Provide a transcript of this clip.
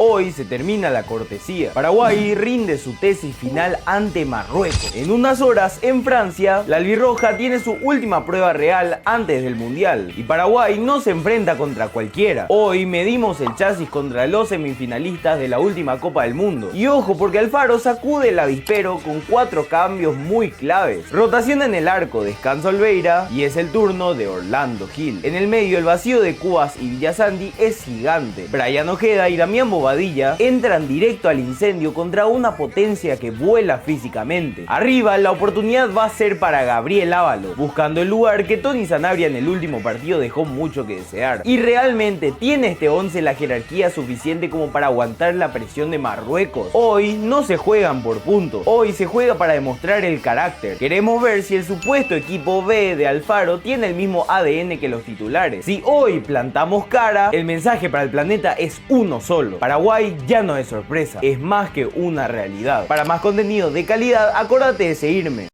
Hoy se termina la cortesía. Paraguay rinde su tesis final ante Marruecos. En unas horas, en Francia, la albirroja tiene su última prueba real antes del Mundial. Y Paraguay no se enfrenta contra cualquiera. Hoy medimos el chasis contra los semifinalistas de la última Copa del Mundo. Y ojo, porque Alfaro sacude el avispero con 4 cambios muy claves. Rotación en el arco, descansa Olveira y es el turno de Orlando Gil. En el medio, el vacío de Cubas y Villasandi es gigante. Brian Ojeda y Damián Bobadilla entran directo al incendio contra una potencia que vuela físicamente. Arriba, la oportunidad va a ser para Gabriel Ábalos, buscando el lugar que Tony Sanabria en el último partido dejó mucho que desear. Y realmente tiene este 11 la jerarquía suficiente como para aguantar la presión de Marruecos. Hoy no se juegan por puntos, hoy se juega para demostrar el carácter. Queremos ver si el supuesto equipo B de Alfaro tiene el mismo ADN que los titulares. Si hoy plantamos cara, el mensaje para el planeta es uno solo: Paraguay ya no es sorpresa, es más que una realidad. Para más contenido de calidad, acordate de seguirme.